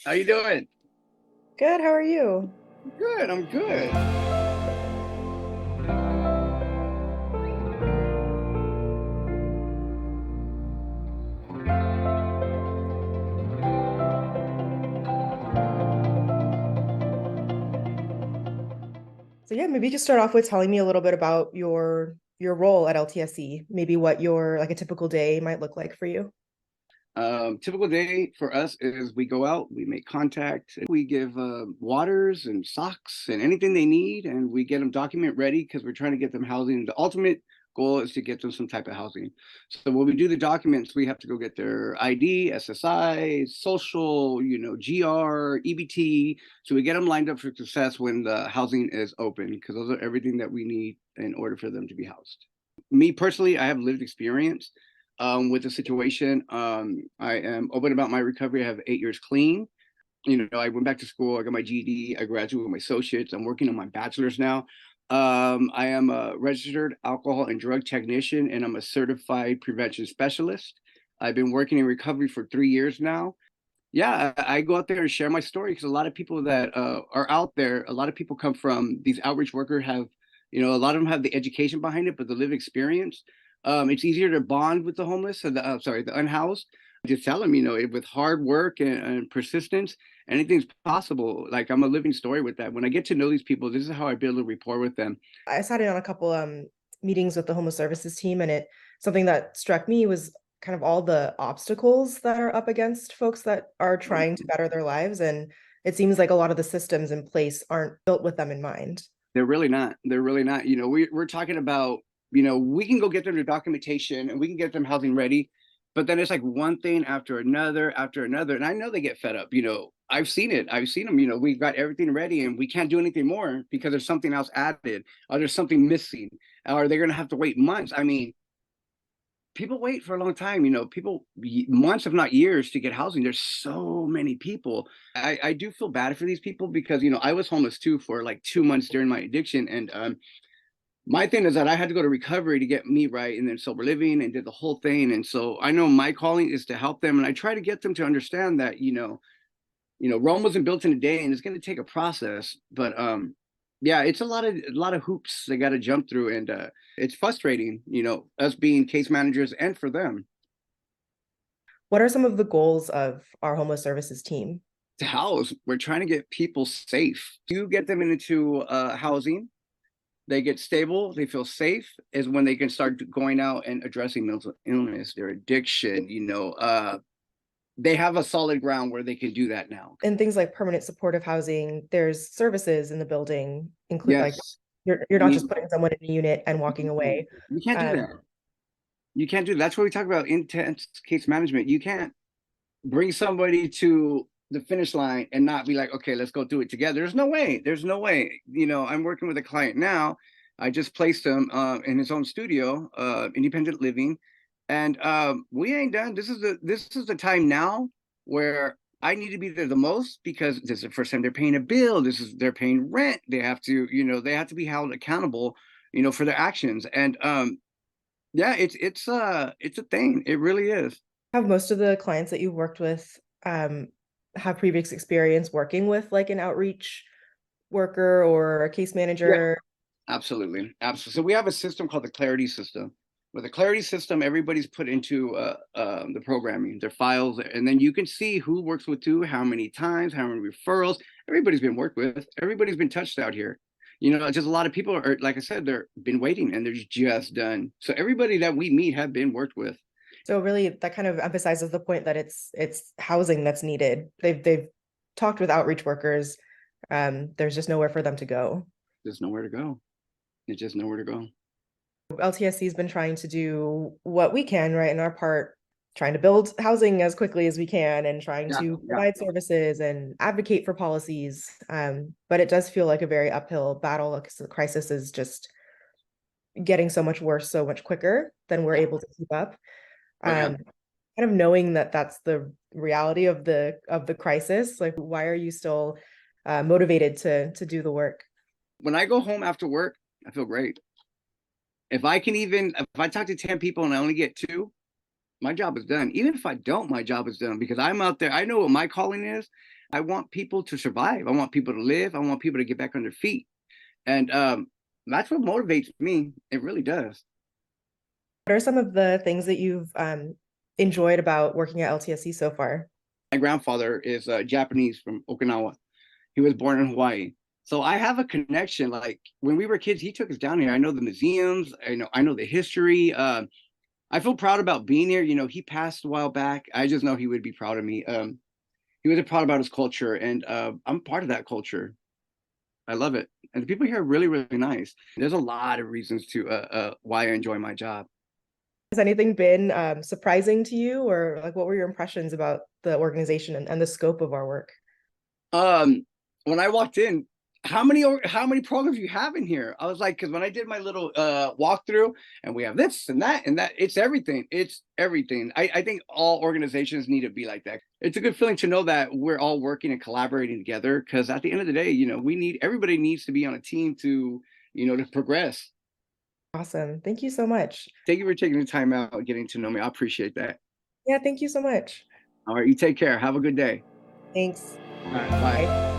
How you doing? Good, how are you? Good, I'm good. So yeah, maybe just start off with telling me a little bit about your role at LTSC, maybe what your like a typical day might look like for you. Typical day for us is we go out, we make contact, we give waters and socks and anything they need, and we get them document ready because we're trying to get them housing. The ultimate goal is to get them some type of housing. So when we do the documents, we have to go get their ID, SSI, social, GR, EBT. So we get them lined up for success when the housing is open because those are everything that we need in order for them to be housed. Me personally, I have lived experience with the situation. I am open about my recovery. I have 8 years clean. I went back to school. I got my GED. I graduated with my associates. I'm working on my bachelor's now. I am a registered alcohol and drug technician, and I'm a certified prevention specialist. I've been working in recovery for 3 years now. Yeah, I go out there and share my story because a lot of people that are out there, a lot of people come from these outreach workers have, a lot of them have the education behind it, but the lived experience. It's easier to bond with the homeless, or the unhoused. Just tell them, with hard work and persistence, anything's possible. Like I'm a living story with that. When I get to know these people, this is how I build a rapport with them. I sat in on a couple meetings with the homeless services team, and it something that struck me was kind of all the obstacles that are up against folks that are trying to better their lives. And it seems like a lot of the systems in place aren't built with them in mind. They're really not. They're really not. We're talking about, we can go get them the documentation and we can get them housing ready, but then it's like one thing after another. And I know they get fed up. I've seen it. I've seen them. We've got everything ready and we can't do anything more because there's something else added or there's something missing or they're going to have to wait months. I mean, people wait for a long time. People months, if not years, to get housing. There's so many people. I do feel bad for these people because I was homeless too for like 2 months during my addiction, and my thing is that I had to go to recovery to get me right, and then sober living, and did the whole thing. And so I know my calling is to help them, and I try to get them to understand that Rome wasn't built in a day, and it's going to take a process. But yeah, it's a lot of hoops they got to jump through, and it's frustrating, us being case managers and for them. What are some of the goals of our homeless services team? To house, we're trying to get people safe. You get them into housing, they get stable, they feel safe, is when they can start going out and addressing mental illness, their addiction. They have a solid ground where they can do that now. And things like permanent supportive housing, there's services in the building, include like Yes, you're not just we putting someone in a unit and walking no, away. you can't do Um, that. You can't do that. That's why we talk about intense case management. You can't bring somebody to the finish line and not be like, okay, let's go through it together. There's no way. There's no way. I'm working with a client now. I just placed him in his own studio, independent living, and we ain't done. This is the time now where I need to be there the most because this is the first time they're paying a bill. They're paying rent. They have to be held accountable, for their actions. And yeah, it's a thing. It really is. have most of the clients that you've worked with have previous experience working with like an outreach worker or a case Yeah. manager? Absolutely. Absolutely. So we have a system called the Clarity System. With the Clarity System, everybody's put into the programming, their files, and then you can see who works with who, how many times, how many referrals. Everybody's been worked with. Everybody's been touched out here. Just a lot of people are, like I said, they're been waiting and they're just done. So everybody that we meet have been worked with. So really that kind of emphasizes the point that it's housing that's needed. They've talked with outreach workers. There's just nowhere for them to go. There's nowhere to go. There's just nowhere to go. LTSC has been trying to do what we can, right, in our part, trying to build housing as quickly as we can and trying Yeah, to yeah. provide services and advocate for policies. But it does feel like a very uphill battle because the crisis is just getting so much worse so much quicker than we're Yeah. able to keep up. Oh yeah. Um, Kind of knowing that that's the reality of the crisis, like why are you still motivated to do the work? When I go home after work, I feel great. If I talk to 10 people and I only get two, my job is done. Even if I don't, my job is done because I'm out there. I know what my calling is. I want people to survive. I want people to live. I want people to get back on their feet. And that's what motivates me. It really does. What are some of the things that you've enjoyed about working at LTSC so far? My grandfather is Japanese from Okinawa. He was born in Hawaii. So I have a connection. Like when we were kids, he took us down here. I know the museums. I know the history. I feel proud about being here. He passed a while back. I just know he would be proud of me. He was proud about his culture, and I'm part of that culture. I love it. And the people here are really, really nice. There's a lot of reasons to why I enjoy my job. Has anything been surprising to you, or like what were your impressions about the organization and the scope of our work? When I walked in, how many programs you have in here? I was like, because when I did my little walkthrough, and we have this and that, it's everything. It's everything. I think all organizations need to be like that. It's a good feeling to know that we're all working and collaborating together. Because at the end of the day, everybody needs to be on a team to progress. Awesome. Thank you so much. Thank you for taking the time out, getting to know me. I appreciate that. Yeah, thank you so much. All right, you take care. Have a good day. Thanks. All right, bye. Bye.